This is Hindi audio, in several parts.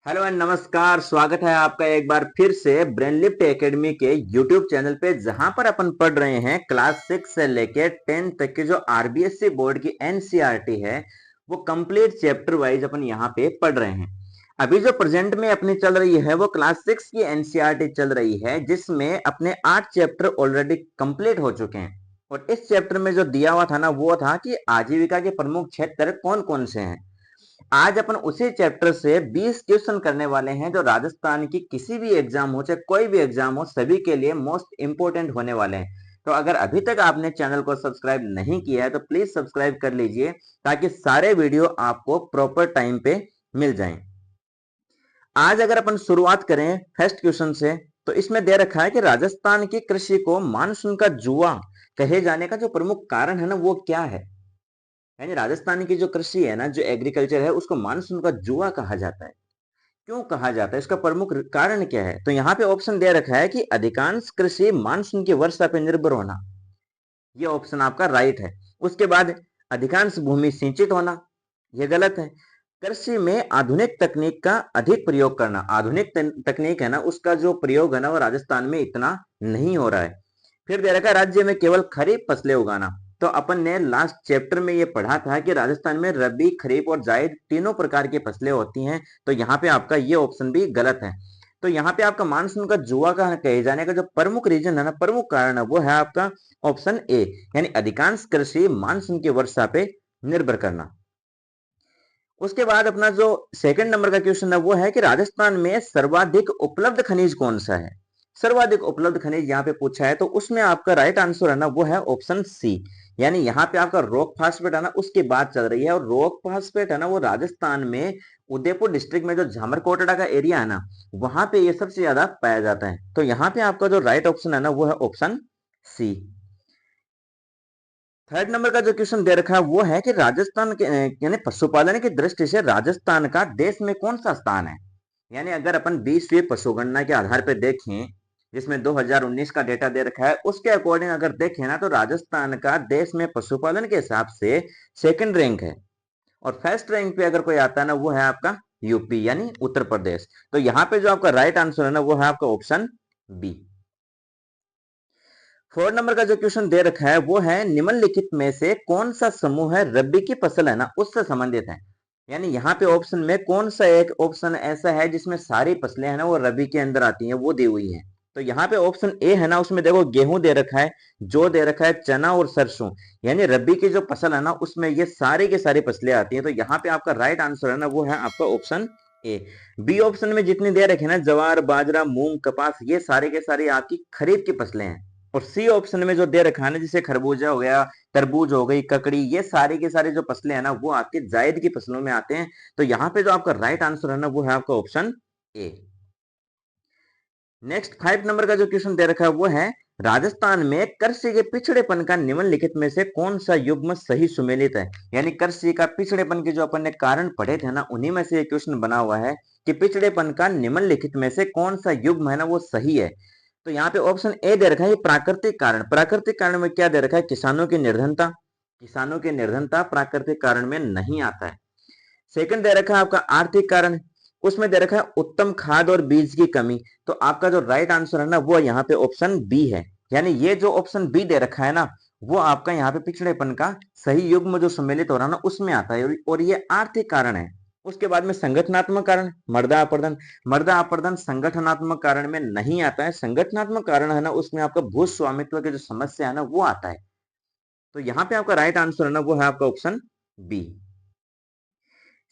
हेलो एंड नमस्कार। स्वागत है आपका एक बार फिर से ब्रेन लिफ्ट एकेडमी के यूट्यूब चैनल पे, जहां पर अपन पढ़ रहे हैं क्लास 6 से लेके 10 तक की जो आरबीएससी बोर्ड की एनसीईआरटी है, वो कंप्लीट चैप्टर वाइज अपन यहाँ पे पढ़ रहे हैं। अभी जो प्रेजेंट में अपनी चल रही है वो क्लास 6 की एनसीईआरटी चल रही है, जिसमें अपने 8 चैप्टर ऑलरेडी कंप्लीट हो चुके हैं। और इस चैप्टर में जो दिया हुआ था ना, वो था कि आजीविका के प्रमुख क्षेत्र कौन कौन से हैं। आज अपन उसी चैप्टर से 20 क्वेश्चन करने वाले हैं, जो राजस्थान की किसी भी एग्जाम हो, चाहे कोई भी एग्जाम हो, सभी के लिए मोस्ट इंपोर्टेंट होने वाले हैं। तो अगर अभी तक आपने चैनल को सब्सक्राइब नहीं किया है तो प्लीज सब्सक्राइब कर लीजिए, ताकि सारे वीडियो आपको प्रॉपर टाइम पे मिल जाएं। आज अगर अपन शुरुआत करें फर्स्ट क्वेश्चन से, तो इसमें दे रखा है कि राजस्थान की कृषि को मानसून का जुआ कहे जाने का जो प्रमुख कारण है ना, वो क्या है। यानी राजस्थान की जो कृषि है ना, जो एग्रीकल्चर है, उसको मानसून का जुआ कहा जाता है। क्यों कहा जाता है, इसका प्रमुख कारण क्या है। तो यहाँ पे ऑप्शन दे रखा है कि अधिकांश कृषि मानसून की वर्षा पर निर्भर होना, ये ऑप्शन आपका राइट है। उसके बाद अधिकांश भूमि सिंचित होना, ये गलत है। कृषि में आधुनिक तकनीक का अधिक प्रयोग करना, आधुनिक तकनीक है ना, उसका जो प्रयोग है ना, वो राजस्थान में इतना नहीं हो रहा है। फिर दे रखा है राज्य में केवल खरीफ फसलें उगाना। तो अपन ने लास्ट चैप्टर में ये पढ़ा था कि राजस्थान में रबी, खरीफ और जायद तीनों प्रकार की फसलें होती हैं। तो यहाँ पे आपका ये ऑप्शन भी गलत है। तो यहाँ पे आपका मानसून का जुआ का कहे जाने का जो प्रमुख रीजन है ना, प्रमुख कारण है, वो है आपका ऑप्शन ए, यानी अधिकांश कृषि मानसून की वर्षा पे निर्भर करना। उसके बाद अपना जो सेकंड नंबर का क्वेश्चन है, वो है कि राजस्थान में सर्वाधिक उपलब्ध खनिज कौन सा है। सर्वाधिक उपलब्ध खनिज यहाँ पे पूछा है, तो उसमें आपका राइट आंसर है ना, वो है ऑप्शन सी। यानी यहाँ पे आपका रॉक फास्फेट है ना, उसकी बात चल रही है। और रॉक फास्फेट है ना, वो राजस्थान में उदयपुर डिस्ट्रिक्ट में जो झामरकोटड़ा का एरिया है ना, वहां पे ये सबसे ज्यादा पाया जाता है। तो यहाँ पे आपका जो राइट ऑप्शन है ना, वो है ऑप्शन सी। थर्ड नंबर का जो क्वेश्चन दे रखा है, वो है कि राजस्थान के यानी पशुपालन की दृष्टि से राजस्थान का देश में कौन सा स्थान है। यानी अगर अपन 20वीं पशुगणना के आधार पर देखें, जिसमें 2019 का डेटा दे रखा है, उसके अकॉर्डिंग अगर देखें ना, तो राजस्थान का देश में पशुपालन के हिसाब से सेकंड रैंक है। और फर्स्ट रैंक पे अगर कोई आता है ना, वो है आपका यूपी, यानी उत्तर प्रदेश। तो यहाँ पे जो आपका राइट आंसर है ना, वो है आपका ऑप्शन बी। फोर्थ नंबर का जो क्वेश्चन दे रखा है, वो है निम्नलिखित में से कौन सा समूह है रबी की फसल है ना, उससे संबंधित है। यानी यहाँ पे ऑप्शन में कौन सा एक ऑप्शन ऐसा है जिसमें सारी फसलें है ना, वो रबी के अंदर आती हैं, वो दी हुई है। तो यहाँ पे ऑप्शन ए है ना, उसमें देखो गेहूं दे रखा है, जो दे रखा है चना और सरसों। यानी रबी की जो फसल है ना, उसमें ये सारी की सारी फसलें आती हैं। तो यहाँ पे आपका राइट आंसर है ना, वो है आपका ऑप्शन ए। बी ऑप्शन में जितनी दे रखे ना, जवार, बाजरा, मूंग, कपास, ये सारे के सारे आपकी खरीफ की फसलें हैं। और सी ऑप्शन में जो दे रखा है ना, जैसे खरबूजा हो गया, तरबूज हो गई, ककड़ी, ये सारी के सारे जो फसलें हैं ना, वो आपके जायद की फसलों में आते हैं। तो यहाँ पे जो आपका राइट आंसर है ना, वो है आपका ऑप्शन ए। नेक्स्ट 5 नंबर का जो क्वेश्चन दे रखा है, वो है राजस्थान में कृषि के पिछड़ेपन का निम्नलिखित में से कौन सा युग्म सही सुमेलित है। यानी कृषि का पिछड़ेपन के जो अपन ने कारण पढ़े थे ना, उन्हीं में से ये क्वेश्चन बना हुआ है कि पिछड़ेपन का निम्नलिखित में से कौन सा युग्म है ना, वो सही है। तो यहाँ पे ऑप्शन ए दे रखा है, ये प्राकृतिक कारण। प्राकृतिक कारण में क्या दे रखा है, किसानों की निर्धनता। किसानों की निर्धनता प्राकृतिक कारण में नहीं आता है। सेकंड दे रखा है आपका आर्थिक कारण, उसमें दे रखा है उत्तम खाद और बीज की कमी। तो आपका जो राइट आंसर है ना, वो यहाँ पे ऑप्शन बी है। यानी ये जो ऑप्शन बी दे रखा है ना, वो आपका यहाँ पे पिछड़ेपन का सही युग्म जो सम्मिलित हो रहा है ना, उसमें आता है। और ये आर्थिक कारण है। उसके बाद में संगठनात्मक कारण, मृदा अपरदन। मृदा अपरदन संगठनात्मक कारण में नहीं आता है। संगठनात्मक कारण है ना, उसमें आपका भू स्वामित्व की जो समस्या है ना, वो आता है। तो यहाँ पे आपका राइट आंसर है ना, वो है आपका ऑप्शन बी।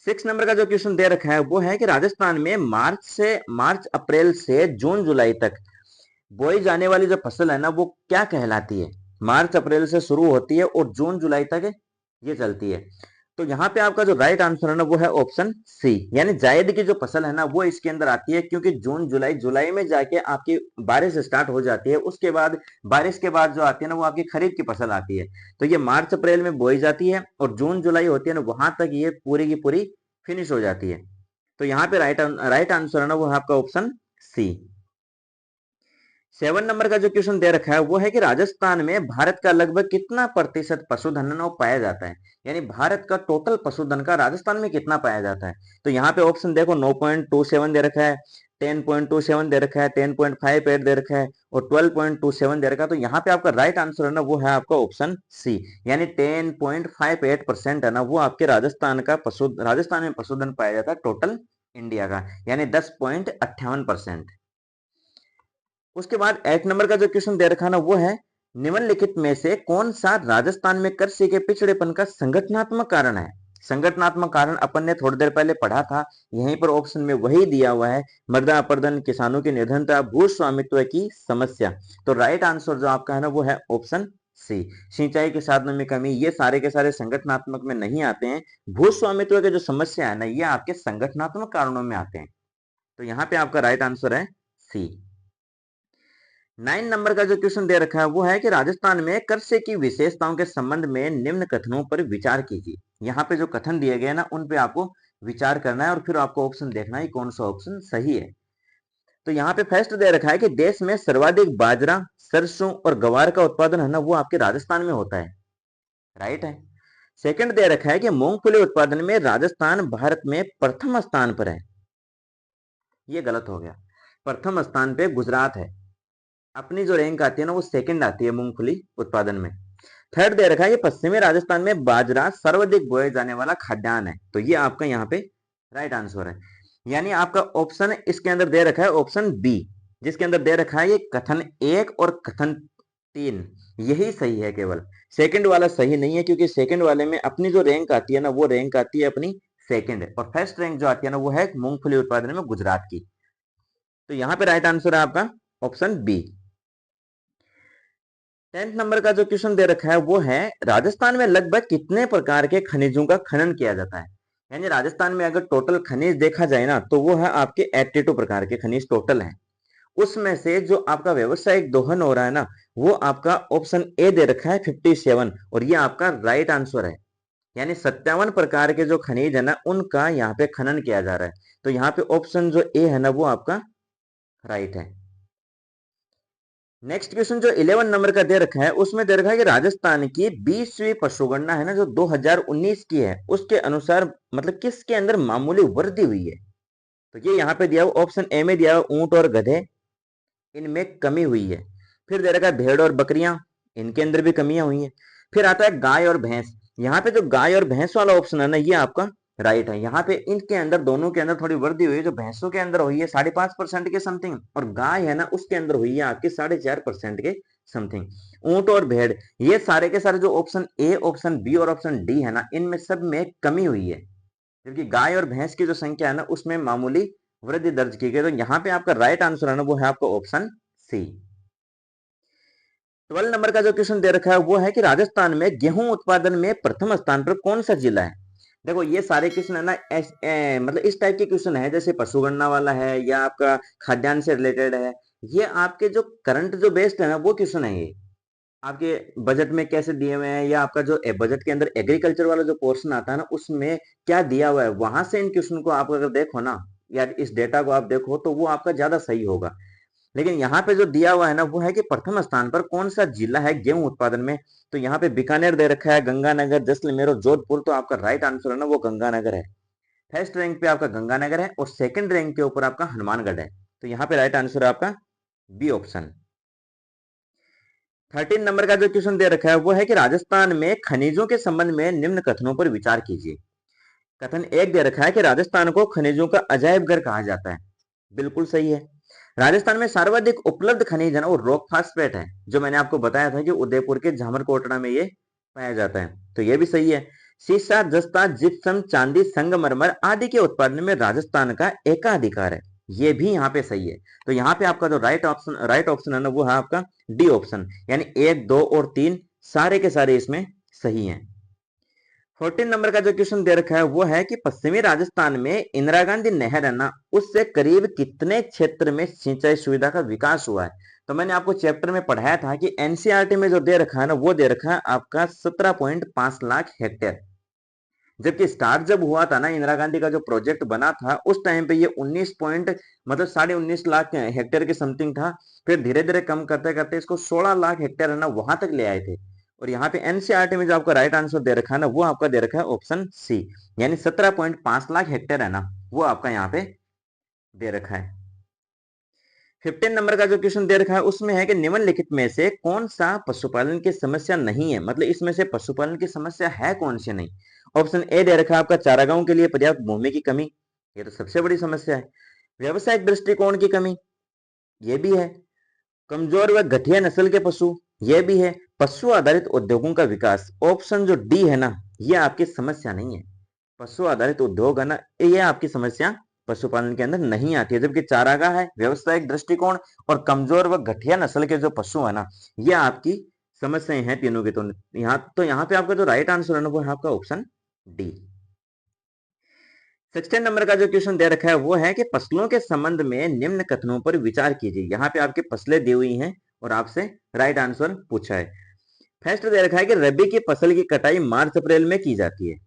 6 नंबर का जो क्वेश्चन दे रखा है, वो है कि राजस्थान में मार्च अप्रैल से जून जुलाई तक बोई जाने वाली जो फसल है ना, वो क्या कहलाती है। मार्च अप्रैल से शुरू होती है और जून जुलाई तक ये चलती है। तो यहाँ पे आपका जो राइट आंसर है ना, वो है ऑप्शन सी, यानी जायद की जो फसल है ना, वो इसके अंदर आती है। क्योंकि जून जुलाई, जुलाई में जाके आपकी बारिश स्टार्ट हो जाती है। उसके बाद बारिश के बाद जो आती है ना, वो आपकी खरीफ की फसल आती है। तो ये मार्च अप्रैल में बोई जाती है और जून जुलाई होती है ना, वहां तक ये पूरी की पूरी फिनिश हो जाती है। तो यहाँ पे राइट आंसर है ना, वो है आपका ऑप्शन सी। 7 नंबर का जो क्वेश्चन दे रखा है वो है कि राजस्थान में भारत का लगभग कितना प्रतिशत पशुधन वो पाया जाता है, यानी भारत का टोटल पशुधन का राजस्थान में कितना पाया जाता है। तो यहाँ पे ऑप्शन देखो 9.27 दे रखा है, 10.27 दे रखा है, 10.58 दे रखा है और 12.27 दे रखा है। तो यहाँ पे आपका राइट आंसर है ना वो है आपका ऑप्शन सी, यानी 10.58% है ना वो आपके राजस्थान में पशुधन पाया जाता है टोटल इंडिया का, यानी 10.58%। उसके बाद 8 नंबर का जो क्वेश्चन दे रखा ना वो है निम्नलिखित में से कौन सा राजस्थान में कृषि के पिछड़ेपन का संगठनात्मक कारण है। संगठनात्मक कारण अपन ने थोड़ी देर पहले पढ़ा था, यहीं पर ऑप्शन में वही दिया हुआ है, मृदा अपरदन, किसानों की निर्धनता, भू स्वामित्व की समस्या। तो राइट आंसर जो आपका है ना वो है ऑप्शन सी, सिंचाई के साधनों में कमी। ये सारे के सारे संगठनात्मक में नहीं आते हैं। भू स्वामित्व के जो समस्या है ना ये आपके संगठनात्मक कारणों में आते हैं। तो यहाँ पे आपका राइट आंसर है सी। 9 नंबर का जो क्वेश्चन दे रखा है वो है कि राजस्थान में कृषि की विशेषताओं के संबंध में निम्न कथनों पर विचार कीजिए। यहाँ पे जो कथन दिए गए ना उन पे आपको विचार करना है और फिर आपको ऑप्शन देखना है कौन सा ऑप्शन सही है। तो यहाँ पे फर्स्ट दे रखा है कि देश में सर्वाधिक बाजरा, सरसों और गवार का उत्पादन है ना वो आपके राजस्थान में होता है, राइट है। सेकंड दे रखा है कि मूंगफली उत्पादन में राजस्थान भारत में प्रथम स्थान पर है, ये गलत हो गया। प्रथम स्थान पे गुजरात है, अपनी जो रैंक आती है ना वो सेकंड आती है मूंगफली उत्पादन में। थर्ड दे रखा है कि पश्चिमी राजस्थान में बाजरा सर्वाधिक बोए जाने वाला खाद्यान्न है, तो ये आपका यहाँ पे राइट आंसर है। यानी आपका ऑप्शन इसके अंदर दे रखा है ऑप्शन बी, जिसके अंदर दे रखा है ये कथन 1 और कथन 3 यही सही है, केवल सेकंड वाला सही नहीं है, क्योंकि सेकंड वाले में अपनी जो रैंक आती है ना वो रैंक आती है अपनी सेकंड, और फर्स्ट रैंक जो आती है ना वो है मूंगफली उत्पादन में गुजरात की। तो यहाँ पे राइट आंसर है आपका ऑप्शन बी। 10th नंबर का जो क्वेश्चन दे रखा है वो है राजस्थान में लगभग कितने प्रकार के खनिजों का खनन किया जाता है। यानी राजस्थान में अगर टोटल खनिज देखा जाए ना तो वो है आपके 82 प्रकार के खनिज टोटल हैं। उसमें से जो आपका व्यवसायिक दोहन हो रहा है ना वो आपका ऑप्शन ए दे रखा है 57, और ये आपका राइट आंसर है। यानी 57 प्रकार के जो खनिज है ना उनका यहाँ पे खनन किया जा रहा है। तो यहाँ पे ऑप्शन जो ए है ना वो आपका राइट है। नेक्स्ट क्वेश्चन जो 11 नंबर का दे रखा है उसमें दे रखा है कि राजस्थान की 20वीं पशुगणना है ना जो 2019 की है उसके अनुसार मतलब किसके अंदर मामूली वृद्धि हुई है। तो ये यहाँ पे दिया हुआ ऑप्शन ए में दिया हुआ ऊंट और गधे, इनमें कमी हुई है। फिर दे रखा है भेड़ और बकरियां, इनके अंदर भी कमियां हुई है। फिर आता है गाय और भैंस, यहाँ पे जो गाय और भैंस वाला ऑप्शन है ना ये आपका राइट है। यहाँ पे इनके अंदर दोनों के अंदर थोड़ी वृद्धि हुई है, जो भैंसों के अंदर हुई है 5.5% के समथिंग, और गाय है ना उसके अंदर हुई है आपके 4.5% के समथिंग। ऊंट और भेड़ ये सारे के सारे जो ऑप्शन ए, ऑप्शन बी और ऑप्शन डी है ना इनमें सब में कमी हुई है, जबकि गाय और भैंस की जो संख्या है ना उसमें मामूली वृद्धि दर्ज की गई। तो यहाँ पे आपका राइट आंसर है ना वो है आपका ऑप्शन सी। 12 नंबर का जो क्वेश्चन दे रखा है वो है कि राजस्थान में गेहूं उत्पादन में प्रथम स्थान पर कौन सा जिला है। देखो ये सारे क्वेश्चन है ना मतलब इस टाइप के क्वेश्चन है, जैसे पशुगणना वाला है या आपका खाद्यान्न से रिलेटेड है। ये आपके जो करंट जो बेस्ड है ना वो क्वेश्चन है, ये आपके बजट में कैसे दिए हुए हैं या आपका जो बजट के अंदर एग्रीकल्चर वाला जो पोर्शन आता है ना उसमें क्या दिया हुआ है, वहां से इन क्वेश्चन को आप अगर देखो ना या इस डेटा को आप देखो तो वो आपका ज्यादा सही होगा। लेकिन यहाँ पे जो दिया हुआ है ना वो है कि प्रथम स्थान पर कौन सा जिला है गेहूं उत्पादन में। तो यहाँ पे बीकानेर दे रखा है, गंगानगर, जैसलमेर और जोधपुर। तो आपका राइट आंसर है ना वो गंगानगर है। फर्स्ट रैंक पे आपका गंगानगर है और सेकंड रैंक के ऊपर आपका हनुमानगढ़ है। तो यहाँ पे राइट आंसर है आपका बी ऑप्शन। 13 नंबर का जो क्वेश्चन दे रखा है वो है कि राजस्थान में खनिजों के संबंध में निम्न कथनों पर विचार कीजिए। कथन 1 दे रखा है कि राजस्थान को खनिजों का अजायब घर कहा जाता है, बिल्कुल सही है। राजस्थान में सर्वाधिक उपलब्ध खनिज है ना वो रॉक फास्फेट है, जो मैंने आपको बताया था कि उदयपुर के झामर कोटड़ा में ये पाया जाता है, तो ये भी सही है। सीसा, जस्ता, जिप्सम, चांदी, संगमरमर आदि के उत्पादन में राजस्थान का एकाधिकार है, ये भी यहाँ पे सही है। तो यहाँ पे आपका जो राइट ऑप्शन है ना वो है आपका डी ऑप्शन, यानी 1, 2 और 3 सारे के सारे इसमें सही हैं। 14 नंबर का जो क्वेश्चन दे रखा है वो है कि पश्चिमी राजस्थान में इंदिरा गांधी नहर है ना उससे करीब कितने क्षेत्र में सिंचाई सुविधा का विकास हुआ है। तो मैंने आपको चैप्टर में पढ़ाया था कि एनसीईआरटी में जो दे रखा है ना वो दे रखा है आपका 17.5 लाख हेक्टेयर, जबकि स्टार्ट जब हुआ था ना इंदिरा गांधी का जो प्रोजेक्ट बना था उस टाइम पे ये 19 पॉइंट मतलब 19.5 लाख हेक्टेयर के समथिंग था। फिर धीरे धीरे कम करते करते इसको 16 लाख हेक्टेयर है ना वहां तक ले आए थे। और यहाँ पे एनसीईआरटी में जो आपका राइट आंसर दे रखा है ना वो आपका दे रखा है ऑप्शन सी, यानी 17.5 लाख हेक्टेयर है ना वो आपका यहाँ पे दे रखा है। 15 नंबर का जो क्वेश्चन दे रखा है उसमें है कि निम्नलिखित में से कौन सा पशुपालन की समस्या नहीं है, मतलब इसमें से पशुपालन की समस्या है कौन सी नहीं। ऑप्शन ए दे रखा है आपका चारागाहों के लिए पर्याप्त भूमि की कमी, ये तो सबसे बड़ी समस्या है। व्यवसायिक दृष्टिकोण की कमी, ये भी है। कमजोर व घटिया नस्ल के पशु, ये भी है। पशु आधारित उद्योगों का विकास, ऑप्शन जो डी है ना ये आपकी समस्या नहीं है। पशु आधारित उद्योग है ना ये आपकी समस्या पशुपालन के अंदर नहीं आती है। जबकि चारागाह है, व्यवसायिक दृष्टिकोण और कमजोर व घटिया नस्ल के जो पशु है ना ये आपकी समस्याएं हैं तीनों की। तो यहाँ पे आपका जो राइट आंसर है ना वो है आपका ऑप्शन डी। 16 नंबर का जो क्वेश्चन दे रखा है वो है कि फसलों के संबंध में निम्न कथनों पर विचार कीजिए। यहाँ पे आपकी फसलें दी हुई हैं और आपसे राइट आंसर पूछा है। फर्स्ट दे रखा है कि रबी की फसल की कटाई मार्च अप्रैल में की जाती है,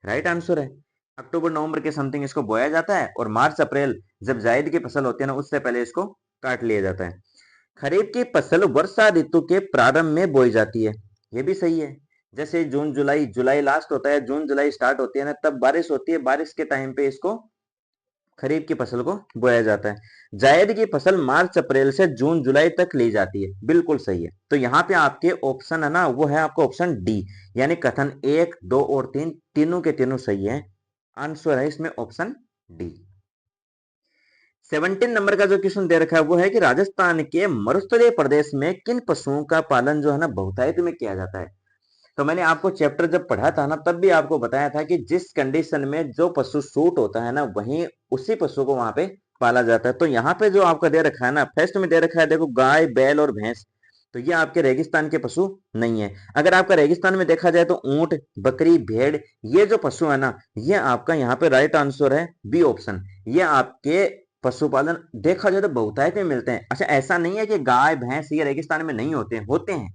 राइट आंसर है। अक्टूबर नवंबर के समथिंग इसको बोया जाता है और मार्च अप्रैल जब जायद की फसल होती है ना उससे पहले इसको काट लिया जाता है। खरीफ की फसल वर्षा ऋतु के प्रारंभ में बोई जाती है, ये भी सही है। जैसे जून जुलाई, जुलाई लास्ट होता है, जून जुलाई स्टार्ट होती है ना तब बारिश होती है, बारिश के टाइम पे इसको खरीफ की फसल को बोया जाता है। जायद की फसल मार्च अप्रैल से जून जुलाई तक ली जाती है, बिल्कुल सही है। तो यहाँ पे आपके ऑप्शन है ना वो है आपका ऑप्शन डी, यानी कथन 1, 2 और 3 तीनों के तीनों सही है। आंसर है इसमें ऑप्शन डी। 17 नंबर का जो क्वेश्चन दे रखा है वो है कि राजस्थान के मरुस्थलीय प्रदेश में किन पशुओं का पालन जो है ना बहुतायत में किया जाता है। तो मैंने आपको चैप्टर जब पढ़ा था ना तब भी आपको बताया था कि जिस कंडीशन में जो पशु सूट होता है ना वहीं उसी पशु को वहां पे पाला जाता है। तो यहाँ पे जो आपका दे रखा है ना फर्स्ट में दे रखा है देखो गाय, बैल और भैंस, तो ये आपके रेगिस्तान के पशु नहीं है। अगर आपका रेगिस्तान में देखा जाए तो ऊंट, बकरी, भेड़, ये जो पशु है ना ये आपका यहाँ पे राइट आंसर है बी ऑप्शन। ये आपके पशुपालन देखा जाए तो बहुतायत में मिलते हैं। अच्छा ऐसा नहीं है कि गाय भैंस ये रेगिस्तान में नहीं होते हैं, होते हैं,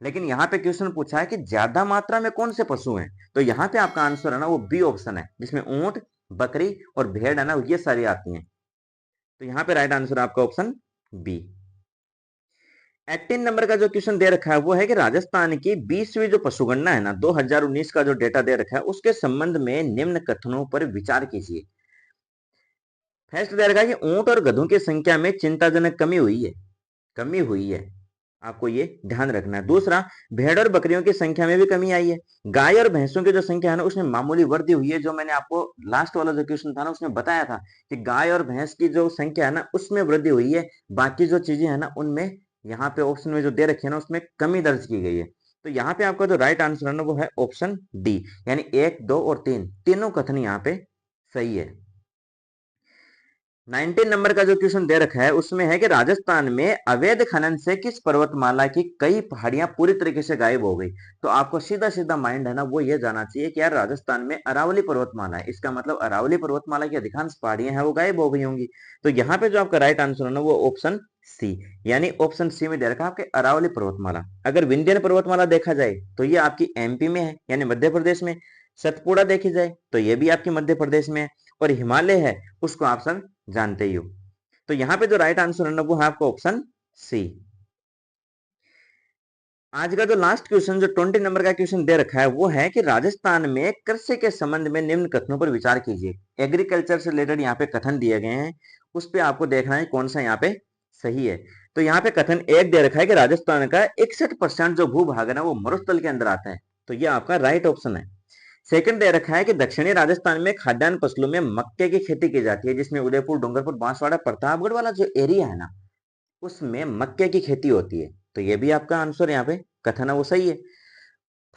लेकिन यहाँ पे क्वेश्चन पूछा है कि ज्यादा मात्रा में कौन से पशु हैं। तो यहाँ पे आपका आंसर है ना वो बी ऑप्शन है, जिसमें ऊंट, बकरी और भेड़ है ना ये सारी आती हैं। तो यहाँ पे राइट आंसर आपका ऑप्शन बी। 18 नंबर का जो क्वेश्चन दे रखा है वो है कि राजस्थान की 20वीं जो पशुगणना है ना 2019 का जो डेटा दे रखा है उसके संबंध में निम्न कथनों पर विचार कीजिए। फर्स्ट दे रखा है कि ऊंट और गधों की संख्या में चिंताजनक कमी हुई है, कमी हुई है, आपको ये ध्यान रखना है। दूसरा, भेड़ और बकरियों की संख्या में भी कमी आई है। गाय और भैंसों की जो संख्या है ना उसमें मामूली वृद्धि हुई है। जो मैंने आपको लास्ट वाला जो क्वेश्चन था ना उसमें बताया था कि गाय और भैंस की जो संख्या है ना उसमें वृद्धि हुई है, बाकी जो चीजें है ना उनमें यहाँ पे ऑप्शन में जो दे रखी है ना उसमें कमी दर्ज की गई है। तो यहाँ पे आपका जो राइट आंसर है ना वो है ऑप्शन डी, यानी 1, 2 और 3 तीनों कथन यहाँ पे सही है। 19 नंबर का जो क्वेश्चन दे रखा है उसमें है कि राजस्थान में अवैध खनन से किस पर्वतमाला की कई पहाड़ियां पूरी तरीके से गायब हो गई। तो आपको सीधा सीधा माइंड है ना वो ये जाना चाहिए कि यार राजस्थान में अरावली पर्वतमाला है, इसका मतलब अरावली पर्वतमाला की अधिकांश पहाड़ियां हैं वो गायब हो गई होंगी। तो यहाँ पे जो आपका राइट आंसर है ना वो ऑप्शन सी, यानी ऑप्शन सी में दे रखा है आपके अरावली पर्वतमाला। अगर विंध्यन पर्वतमाला देखा जाए तो ये आपकी एमपी में है यानी मध्य प्रदेश में। सतपुड़ा देखी जाए तो ये भी आपकी मध्य प्रदेश में है। और हिमालय है उसको आप सब जानते ही हो। तो यहाँ पे जो राइट आंसर है ना वो है आपका ऑप्शन सी। आज का जो लास्ट क्वेश्चन जो 20 नंबर का क्वेश्चन दे रखा है वो है कि राजस्थान में कृषि के संबंध में निम्न कथनों पर विचार कीजिए। एग्रीकल्चर से रिलेटेड यहाँ पे कथन दिए गए हैं, उस पे आपको देखना है कौन सा यहाँ पे सही है। तो यहाँ पे कथन 1 दे रखा है कि राजस्थान का 61% जो भूभाग है ना वो मरुस्थल के अंदर आता है, तो ये आपका राइट ऑप्शन है। सेकंड दे रखा है कि दक्षिणी राजस्थान में खाद्यान्न फसलों में मक्के की खेती की जाती है, जिसमें उदयपुर, डूंगरपुर, बांसवाड़ा, प्रतापगढ़ वाला जो एरिया है ना उसमें मक्के की खेती होती है। तो ये भी आपका आंसर यहाँ पे कथन है वो सही है।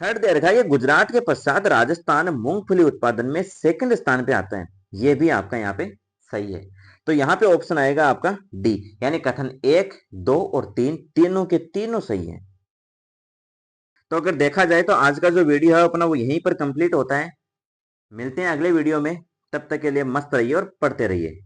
थर्ड दे रखा है कि गुजरात के पश्चात राजस्थान मूंगफली उत्पादन में सेकंड स्थान पे आता है, ये भी आपका यहाँ पे सही है। तो यहाँ पे ऑप्शन आएगा आपका डी, यानी कथन 1, 2 और 3 तीनों के तीनों सही है। तो अगर देखा जाए तो आज का जो वीडियो है अपना वो यहीं पर कंप्लीट होता है। मिलते हैं अगले वीडियो में, तब तक के लिए मस्त रहिए और पढ़ते रहिए।